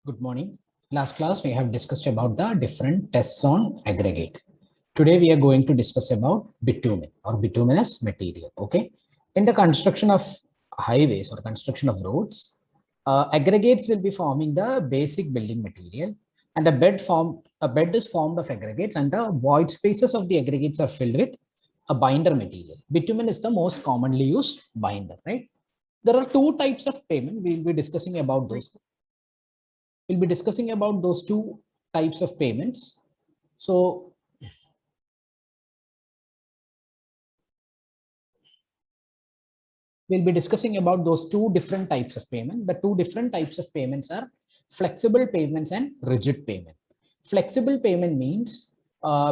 Good morning. Last class we have discussed about the different tests on aggregate. Today we are going to discuss about bitumen or bituminous material. Okay. In the construction of highways or construction of roads, aggregates will be forming the basic building material, and a bed is formed of aggregates, and the void spaces of the aggregates are filled with a binder material. Bitumen is the most commonly used binder, right? There are two types of pavement. We will be discussing about those. We'll be discussing about those two types of payments. So we'll be discussing about those two different types of payment. The two different types of payments are flexible payments and rigid payment. Flexible payment means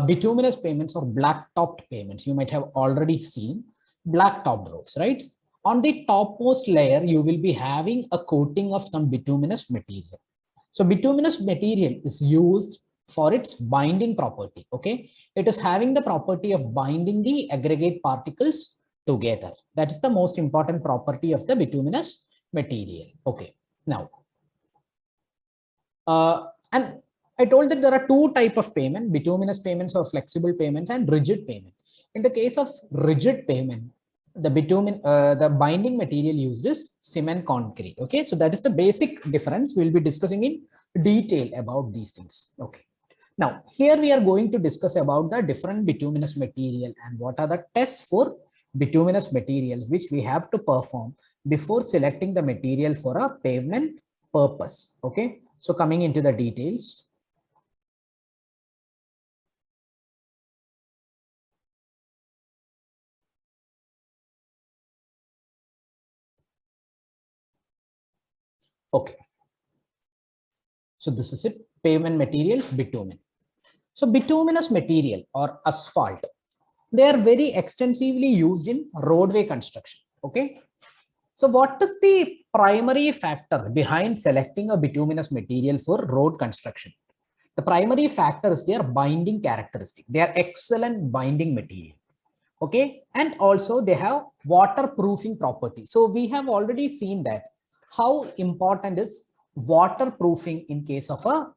bituminous payments or black topped payments. You might have already seen black topped roads, right? On the topmost layer, you will be having a coating of some bituminous material. So bituminous material is used for its binding property. Okay, it is having the property of binding the aggregate particles together. That is the most important property of the bituminous material. Okay, now and I told that there are two types of payment: bituminous payments or flexible payments, and rigid payment. In the case of rigid payment, the bitumen, the binding material used is cement concrete. Okay, so that is the basic difference. We'll be discussing in detail about these things. Okay, now here we are going to discuss about the different bituminous material and what are the tests for bituminous materials which we have to perform before selecting the material for a pavement purpose. Okay, so coming into the details. Okay, so this is it, pavement materials, bitumen. So bituminous material or asphalt, they are very extensively used in roadway construction. Okay, so what is the primary factor behind selecting a bituminous material for road construction? The primary factor is their binding characteristic. They are excellent binding material. Okay, and also they have waterproofing property. So we have already seen that how important is waterproofing in case of a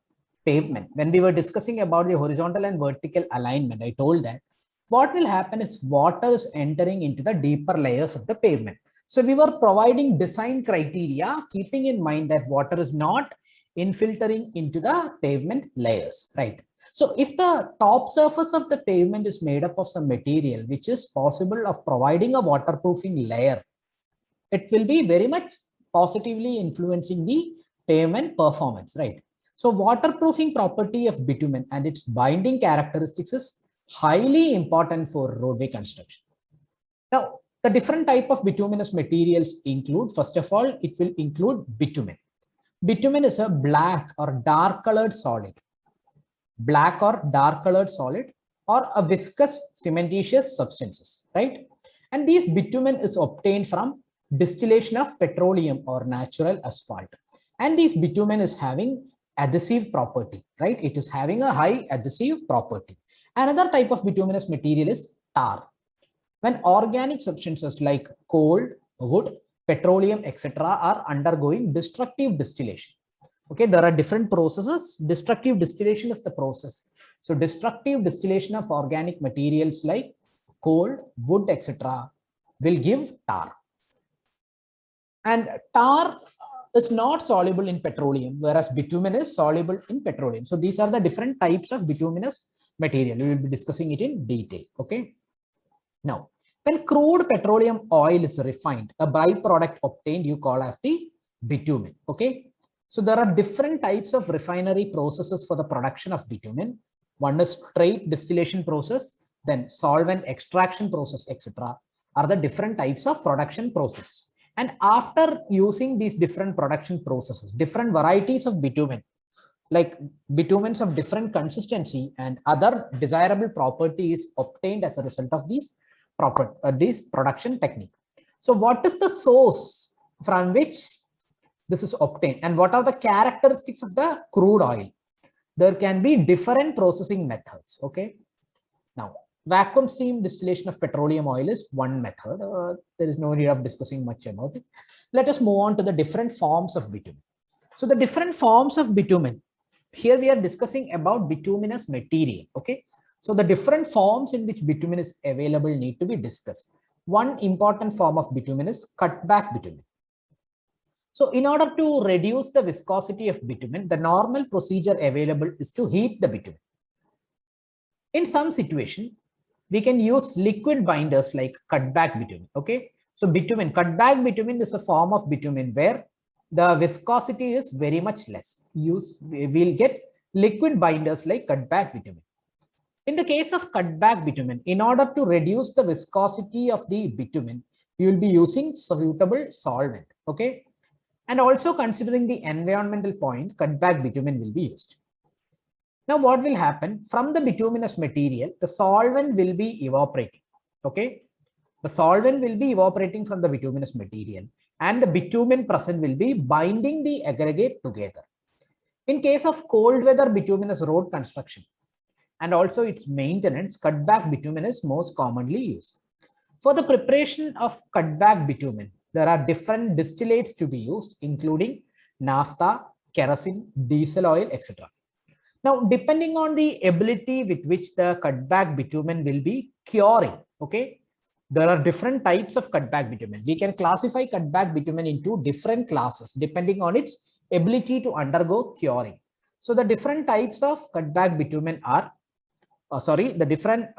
pavement. When we were discussing about the horizontal and vertical alignment, I told that what will happen is water is entering into the deeper layers of the pavement. So we were providing design criteria, keeping in mind that water is not infiltrating into the pavement layers, right? So if the top surface of the pavement is made up of some material which is possible of providing a waterproofing layer, it will be very much positively influencing the pavement performance, right? So waterproofing property of bitumen and its binding characteristics is highly important for roadway construction. Now, the different type of bituminous materials include, first of all, it will include bitumen. Bitumen is a black or dark colored solid, or a viscous cementitious substances, right? And these bitumen is obtained from distillation of petroleum or natural asphalt. And these bitumen is having adhesive property, right? It is having a high adhesive property. Another type of bituminous material is tar. When organic substances like coal, wood, petroleum, etc. are undergoing destructive distillation. Okay, there are different processes. Destructive distillation is the process. So destructive distillation of organic materials like coal, wood, etc. will give tar. And tar is not soluble in petroleum, whereas bitumen is soluble in petroleum. So these are the different types of bituminous material. We will be discussing it in detail. Okay. Now, when crude petroleum oil is refined, a byproduct obtained you call as the bitumen. Okay. So there are different types of refinery processes for the production of bitumen. One is straight distillation process, then solvent extraction process, etc. are the different types of production process. And after using these different production processes, different varieties of bitumen, like bitumens of different consistency and other desirable properties obtained as a result of these production technique. So what is the source from which this is obtained and what are the characteristics of the crude oil? There can be different processing methods. Okay, now vacuum steam distillation of petroleum oil is one method. There is no need of discussing much about it. Let us move on to the different forms of bitumen. So the different forms of bitumen. Here we are discussing about bituminous material. Okay. So the different forms in which bitumen is available need to be discussed. One important form of bitumen is cutback bitumen. So in order to reduce the viscosity of bitumen, the normal procedure available is to heat the bitumen. In some situation, we can use liquid binders like cutback bitumen. Okay. So bitumen, cutback bitumen is a form of bitumen where the viscosity is very much less. We'll get liquid binders like cutback bitumen. In the case of cutback bitumen, in order to reduce the viscosity of the bitumen, you will be using suitable solvent. Okay. And also considering the environmental point, cutback bitumen will be used. Now, what will happen from the bituminous material? The solvent will be evaporating. Okay. The solvent will be evaporating from the bituminous material and the bitumen present will be binding the aggregate together. In case of cold weather bituminous road construction and also its maintenance, cutback bitumen is most commonly used. For the preparation of cutback bitumen, there are different distillates to be used, including naphtha, kerosene, diesel oil, etc. Now, depending on the ability with which the cutback bitumen will be curing, okay, there are different types of cutback bitumen. We can classify cutback bitumen into different classes depending on its ability to undergo curing. So the different types of cutback bitumen are, the different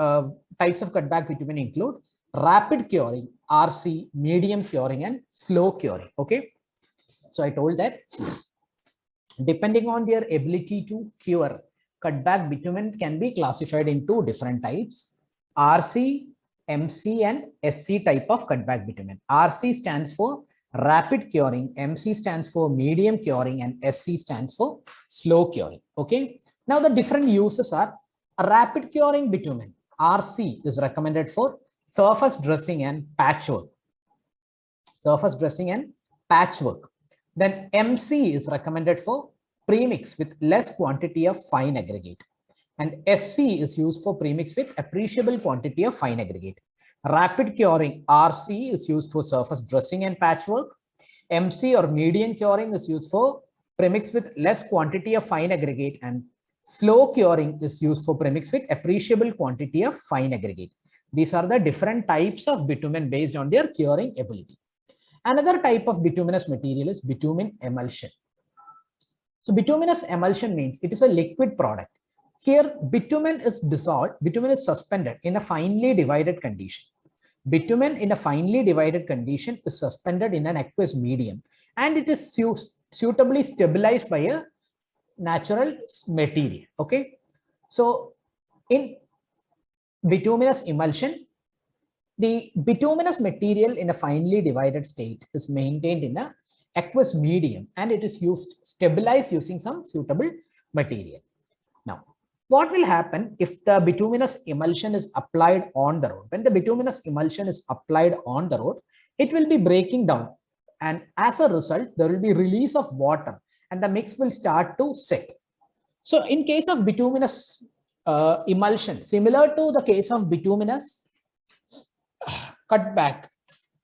types of cutback bitumen include rapid curing, RC, medium curing, and slow curing. Okay. So I told that depending on their ability to cure, cutback bitumen can be classified into different types: RC, MC, and SC type of cutback bitumen. RC stands for rapid curing, MC stands for medium curing, and SC stands for slow curing. Okay. Now the different uses are: a rapid curing bitumen, RC, is recommended for surface dressing and patchwork. Surface dressing and patchwork. Then MC is recommended for premix with less quantity of fine aggregate. And SC is used for premix with appreciable quantity of fine aggregate. Rapid curing, RC, is used for surface dressing and patchwork. MC or medium curing is used for premix with less quantity of fine aggregate, and slow curing is used for premix with appreciable quantity of fine aggregate. These are the different types of bitumen based on their curing ability. Another type of bituminous material is bitumen emulsion. So bituminous emulsion means it is a liquid product. Here bitumen is dissolved, bitumen is suspended in a finely divided condition. Bitumen in a finely divided condition is suspended in an aqueous medium and it is suitably stabilized by a natural material. Okay. So in bituminous emulsion, the bituminous material in a finely divided state is maintained in a aqueous medium and it is stabilized using some suitable material. Now, what will happen if the bituminous emulsion is applied on the road? When the bituminous emulsion is applied on the road, it will be breaking down, and as a result, there will be release of water and the mix will start to set. So in case of bituminous emulsion, similar to the case of bituminous cutback,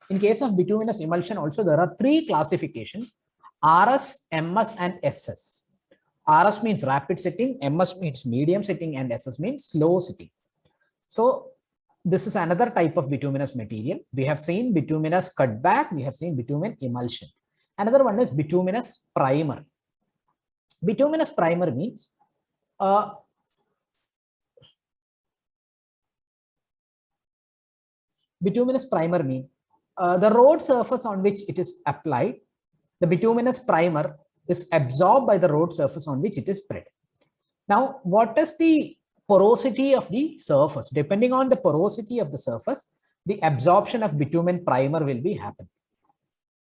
in case of bituminous emulsion also there are three classifications: RS, MS, and SS. RS means rapid setting, MS means medium setting, and SS means slow setting. So this is another type of bituminous material. We have seen bituminous cutback, we have seen bitumen emulsion. Another one is bituminous primer. Bituminous primer means bituminous primer means the road surface on which it is applied, the bituminous primer is absorbed by the road surface on which it is spread. Now, what is the porosity of the surface? Depending on the porosity of the surface, the absorption of bitumen primer will be happening.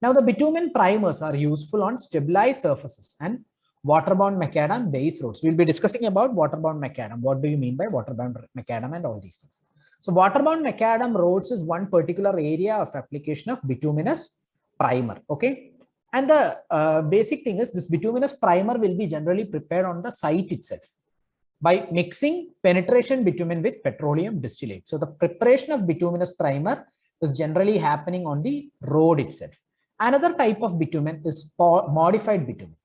Now, the bitumen primers are useful on stabilized surfaces and waterborne macadam base roads. We'll be discussing about waterborne macadam. What do you mean by waterborne macadam and all these things? So waterborne macadam roads is one particular area of application of bituminous primer. Okay. And the basic thing is this bituminous primer will be generally prepared on the site itself by mixing penetration bitumen with petroleum distillate. So the preparation of bituminous primer is generally happening on the road itself. Another type of bitumen is modified bitumen.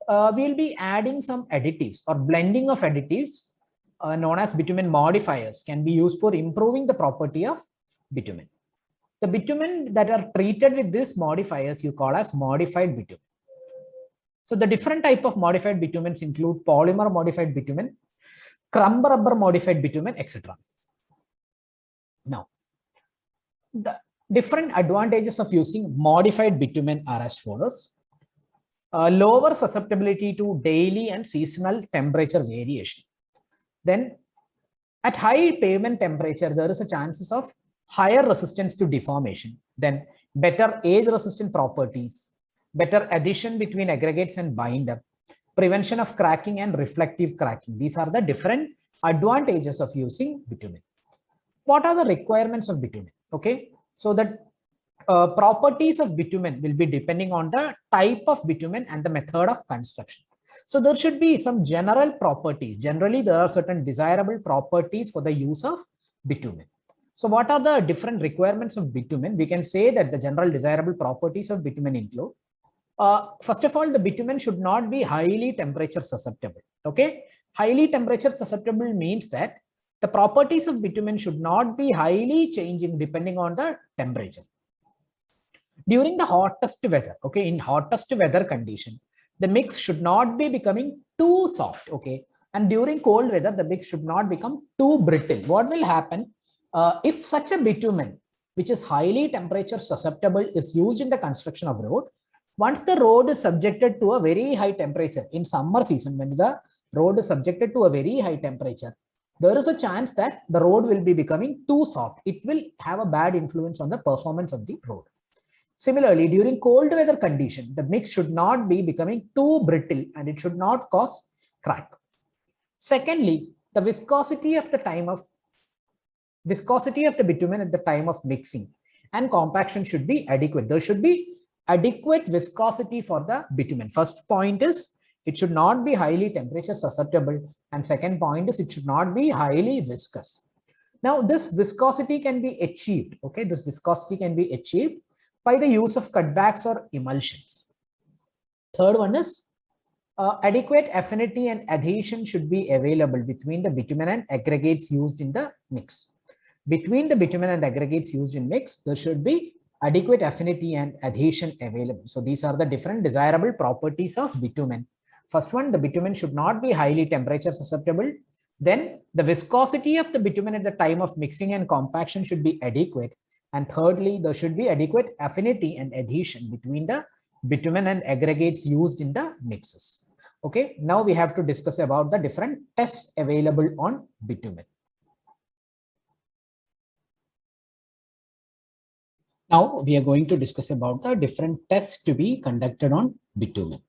we will be adding some additives or blending of additives known as bitumen modifiers can be used for improving the property of bitumen. The bitumen that are treated with these modifiers you call as modified bitumen. So the different type of modified bitumens include polymer modified bitumen, crumb rubber modified bitumen, etc. Now, the different advantages of using modified bitumen are as follows. Lower susceptibility to daily and seasonal temperature variation. Then at high pavement temperature, there is a chances of higher resistance to deformation, then better age resistant properties, better adhesion between aggregates and binder, prevention of cracking and reflective cracking. These are the different advantages of using bitumen. What are the requirements of bitumen? Okay, so that properties of bitumen will be depending on the type of bitumen and the method of construction. So there should be some general properties. Generally, there are certain desirable properties for the use of bitumen. So what are the different requirements of bitumen? We can say that the general desirable properties of bitumen include, first of all, the bitumen should not be highly temperature susceptible. Okay, highly temperature susceptible means that the properties of bitumen should not be highly changing depending on the temperature. During the hottest weather, okay, in hottest weather condition, the mix should not be becoming too soft, okay, and during cold weather, the mix should not become too brittle. What will happen if such a bitumen, which is highly temperature susceptible, is used in the construction of road? Once the road is subjected to a very high temperature in summer season, when the road is subjected to a very high temperature, there is a chance that the road will be becoming too soft. It will have a bad influence on the performance of the road. Similarly, during cold weather condition, the mix should not be becoming too brittle and it should not cause crack. Secondly, the viscosity of the bitumen at the time of mixing and compaction should be adequate. There should be adequate viscosity for the bitumen. First point is it should not be highly temperature susceptible, and second point is it should not be highly viscous. Now, this viscosity can be achieved. Okay, this viscosity can be achieved by the use of cutbacks or emulsions. Third one is adequate affinity and adhesion should be available between the bitumen and aggregates used in the mix. Between the bitumen and aggregates used in mix, there should be adequate affinity and adhesion available. So these are the different desirable properties of bitumen. First one, the bitumen should not be highly temperature susceptible. Then the viscosity of the bitumen at the time of mixing and compaction should be adequate. And thirdly, there should be adequate affinity and adhesion between the bitumen and aggregates used in the mixes. Okay, now we have to discuss about the different tests available on bitumen. Now we are going to discuss about the different tests to be conducted on bitumen.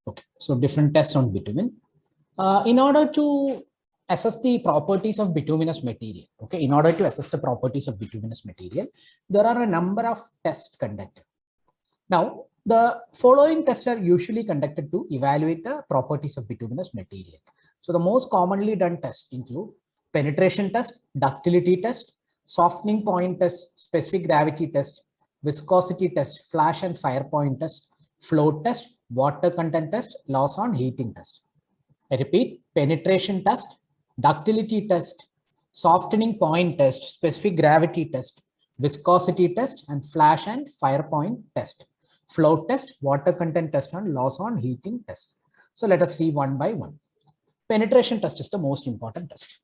Okay, so different tests on bitumen. In order to assess the properties of bituminous material, okay, in order to assess the properties of bituminous material, there are a number of tests conducted. Now, the following tests are usually conducted to evaluate the properties of bituminous material. So the most commonly done tests include penetration test, ductility test, softening point test, specific gravity test, viscosity test, flash and fire point test, flow test, water content test, loss on heating test. I repeat, penetration test, ductility test, softening point test, specific gravity test, viscosity test, and flash and fire point test, flow test, water content test, and loss on heating test. So let us see one by one. Penetration test is the most important test.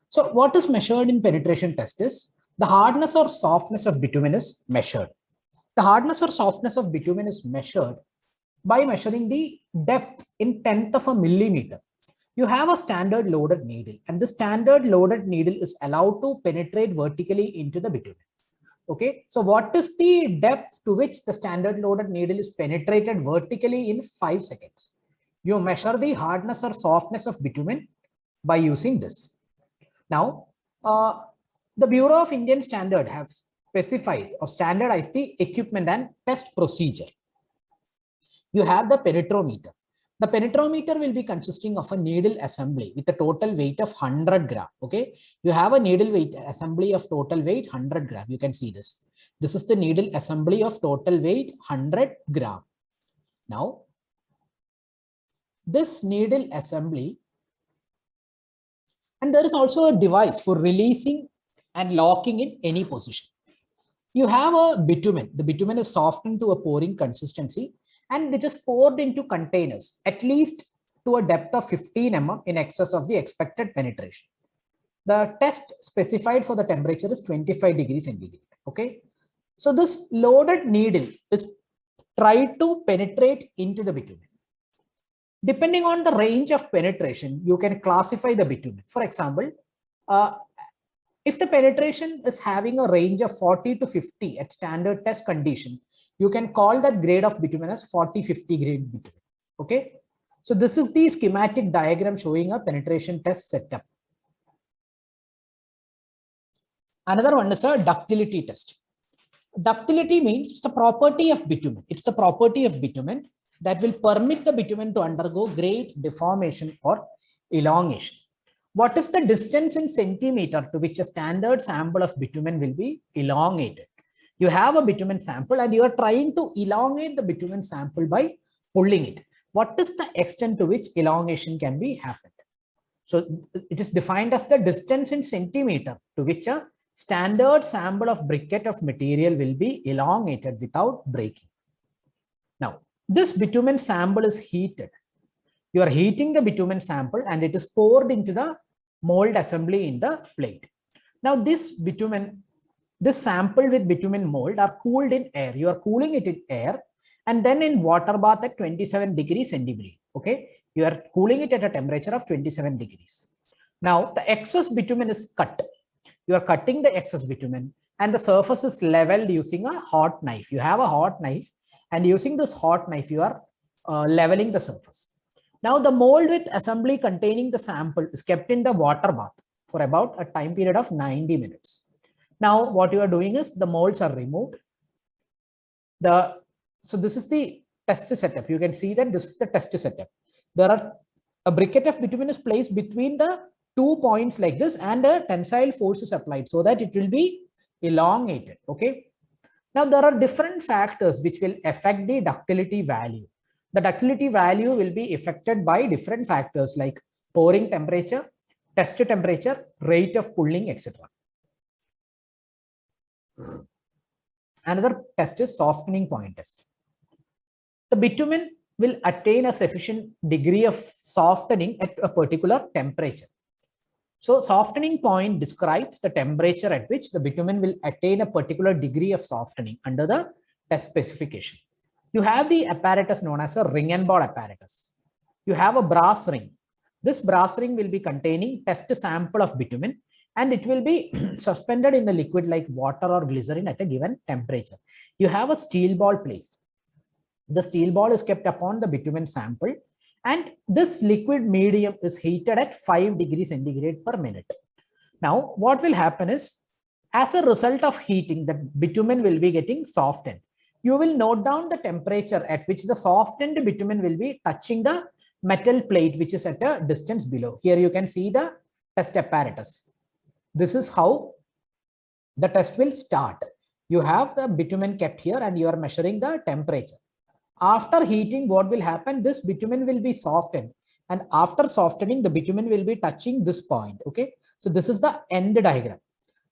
So what is measured in penetration test is the hardness or softness of bitumen is measured. The hardness or softness of bitumen is measured by measuring the depth in 1/10 of a millimeter. You have a standard loaded needle, and the standard loaded needle is allowed to penetrate vertically into the bitumen. Okay, so what is the depth to which the standard loaded needle is penetrated vertically in 5 seconds? You measure the hardness or softness of bitumen by using this. Now, the Bureau of Indian Standard have specified or standardized the equipment and test procedure. You have the penetrometer. The penetrometer will be consisting of a needle assembly with a total weight of 100 gram. Okay, you have a needle weight assembly of total weight 100 gram. You can see this. This is the needle assembly of total weight 100 gram. Now, this needle assembly, and there is also a device for releasing and locking in any position. You have a bitumen. The bitumen is softened to a pouring consistency and it is poured into containers at least to a depth of 15 mm in excess of the expected penetration. The test specified for the temperature is 25 degrees centigrade. Okay. So this loaded needle is tried to penetrate into the bitumen. Depending on the range of penetration, you can classify the bitumen. For example, if the penetration is having a range of 40 to 50 at standard test condition, you can call that grade of bitumen as 40-50 grade bitumen. Okay. So this is the schematic diagram showing a penetration test setup. Another one is a ductility test. Ductility means it's the property of bitumen. It's the property of bitumen that will permit the bitumen to undergo great deformation or elongation. What is the distance in centimeter to which a standard sample of bitumen will be elongated? You have a bitumen sample and you are trying to elongate the bitumen sample by pulling it. What is the extent to which elongation can be happened? So it is defined as the distance in centimeter to which a standard sample of briquette of material will be elongated without breaking. Now, this bitumen sample is heated. You are heating the bitumen sample and it is poured into the mold assembly in the plate. Now, this sample with bitumen mold are cooled in air. You are cooling it in air and then in water bath at 27 degrees centigrade. Okay, you are cooling it at a temperature of 27 degrees. Now, the excess bitumen is cut. You are cutting the excess bitumen and the surface is leveled using a hot knife. You have a hot knife and using this hot knife, you are leveling the surface. Now, the mold with assembly containing the sample is kept in the water bath for about a time period of 90 minutes. Now, what you are doing is the molds are removed. So this is the test setup. You can see that this is the test setup. A briquette of bitumen is placed between the 2 points like this and a tensile force is applied so that it will be elongated. Okay. Now, there are different factors which will affect the ductility value. The ductility value will be affected by different factors like pouring temperature, test temperature, rate of pulling, etc. Another test is softening point test. The bitumen will attain a sufficient degree of softening at a particular temperature. So softening point describes the temperature at which the bitumen will attain a particular degree of softening under the test specification. You have the apparatus known as a ring and ball apparatus. You have a brass ring. This brass ring will be containing test sample of bitumen and it will be suspended in a liquid like water or glycerin at a given temperature. You have a steel ball placed. The steel ball is kept upon the bitumen sample and this liquid medium is heated at 5 degrees centigrade per minute. Now, what will happen is, as a result of heating, the bitumen will be getting softened. You will note down the temperature at which the softened bitumen will be touching the metal plate, which is at a distance below. Here you can see the test apparatus. This is how the test will start. You have the bitumen kept here and you are measuring the temperature. After heating, what will happen? This bitumen will be softened. And after softening, the bitumen will be touching this point. Okay. So this is the end diagram.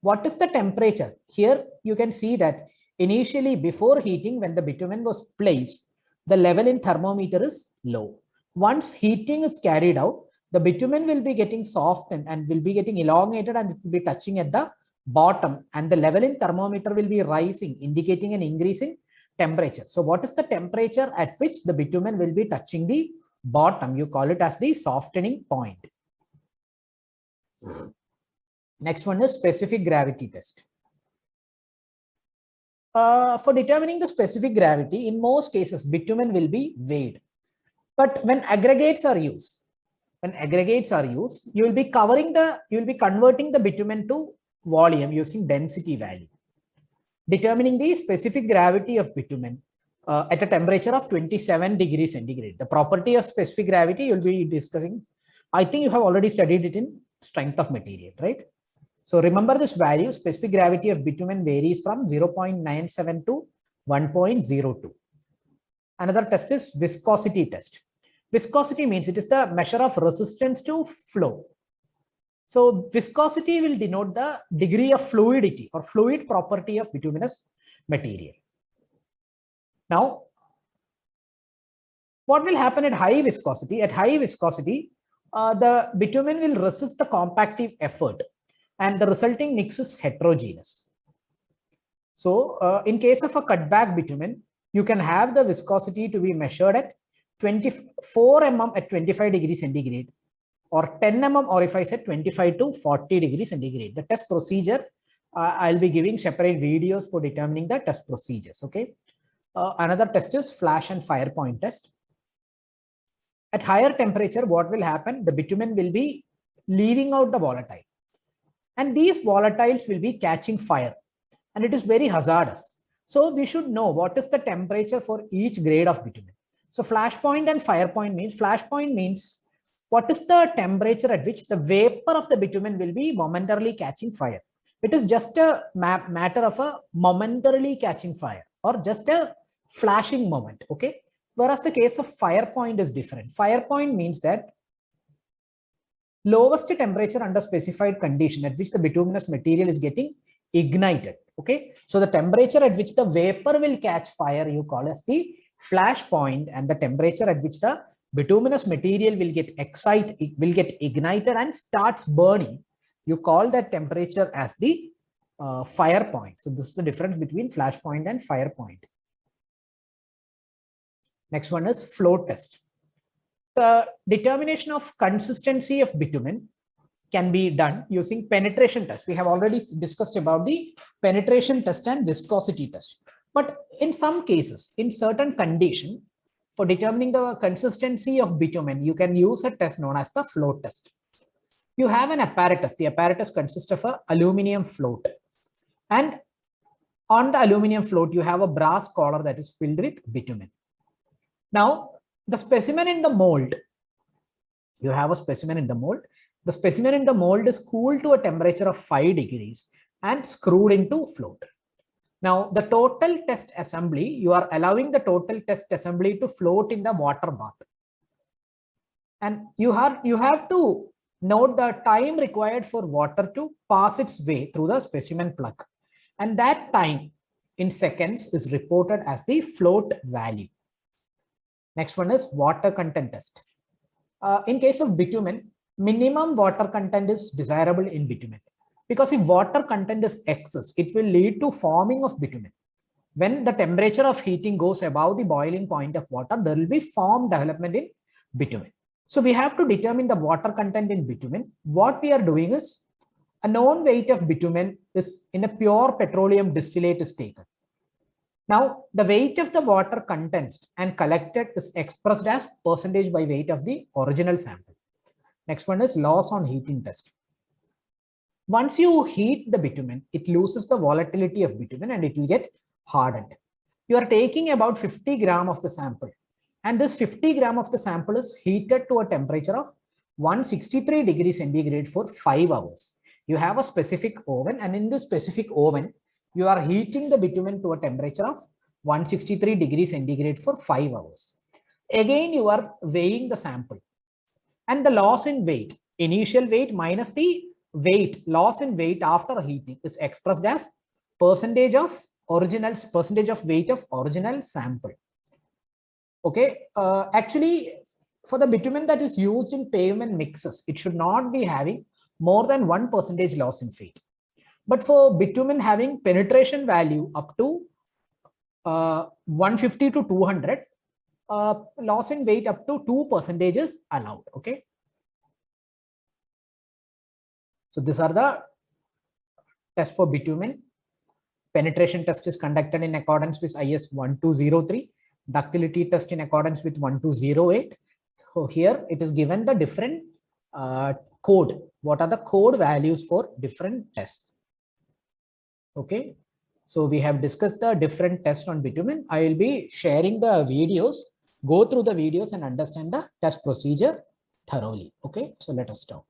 What is the temperature? Here you can see that initially before heating, when the bitumen was placed, the level in thermometer is low. Once heating is carried out, the bitumen will be getting softened and will be getting elongated and it will be touching at the bottom and the level in thermometer will be rising, indicating an increase in temperature. So what is the temperature at which the bitumen will be touching the bottom? You call it as the softening point. Next one is specific gravity test. For determining the specific gravity, in most cases, bitumen will be weighed. But when aggregates are used, you will be converting the bitumen to volume using density value. Determining the specific gravity of bitumen at a temperature of 27 degrees centigrade. The property of specific gravity you will be discussing. I think you have already studied it in strength of material, right? So remember this value, specific gravity of bitumen varies from 0.97 to 1.02. Another test is viscosity test. Viscosity means it is the measure of resistance to flow. So viscosity will denote the degree of fluidity or fluid property of bituminous material. Now, what will happen at high viscosity? At high viscosity, the bitumen will resist the compactive effort and the resulting mix is heterogeneous. So in case of a cutback bitumen, you can have the viscosity to be measured at 24 mm at 25 degrees centigrade or 10 mm, or if I said 25 to 40 degrees centigrade. The test procedure, I'll be giving separate videos for determining the test procedures. Okay. Another test is flash and fire point test. At higher temperature, what will happen? The bitumen will be leaving out the volatile. And these volatiles will be catching fire. And it is very hazardous. So we should know what is the temperature for each grade of bitumen. So flash point and fire point means, flash point means what is the temperature at which the vapor of the bitumen will be momentarily catching fire. It is just a matter of a momentarily catching fire or just a flashing moment. Okay. Whereas the case of fire point is different. Fire point means that lowest temperature under specified condition at which the bituminous material is getting ignited. Okay, so the temperature at which the vapor will catch fire you call as the flash point, and the temperature at which the bituminous material will get excited, it will get ignited and starts burning, you call that temperature as the fire point. So this is the difference between flash point and fire point. Next one is flow test. The determination of consistency of bitumen can be done using penetration test. We have already discussed about the penetration test and viscosity test. But in some cases, in certain condition, for determining the consistency of bitumen, you can use a test known as the float test. You have an apparatus. The apparatus consists of an aluminum float. And on the aluminum float, you have a brass collar that is filled with bitumen. Now, the specimen in the mold, you have a specimen in the mold. The specimen in the mold is cooled to a temperature of 5 degrees and screwed into float. Now, the total test assembly, you are allowing the total test assembly to float in the water bath. And you have to note the time required for water to pass its way through the specimen plug. And that time in seconds is reported as the float value. Next one is water content test. In case of bitumen, minimum water content is desirable in bitumen, because if water content is excess, it will lead to forming of bitumen. When the temperature of heating goes above the boiling point of water, there will be foam development in bitumen. So we have to determine the water content in bitumen. What we are doing is, a known weight of bitumen is in a pure petroleum distillate is taken. Now, the weight of the water condensed and collected is expressed as percentage by weight of the original sample. Next one is loss on heating test. Once you heat the bitumen, it loses the volatility of bitumen and it will get hardened. You are taking about 50 gram of the sample, and this 50 gram of the sample is heated to a temperature of 163 degrees centigrade for 5 hours. You have a specific oven, and in this specific oven, you are heating the bitumen to a temperature of 163 degrees centigrade for 5 hours. Again, you are weighing the sample, and the loss in weight, initial weight minus the weight, loss in weight after heating, is expressed as percentage of weight of original sample. Okay, actually, for the bitumen that is used in pavement mixes, it should not be having more than 1% loss in weight. But for bitumen having penetration value up to 150 to 200, loss in weight up to 2% is allowed. Okay. So these are the tests for bitumen. Penetration test is conducted in accordance with IS 1203. Ductility test in accordance with 1208. So here it is given the different code. What are the code values for different tests? Okay. So we have discussed the different tests on bitumen. I will be sharing the videos. Go through the videos and understand the test procedure thoroughly. Okay. So let us stop.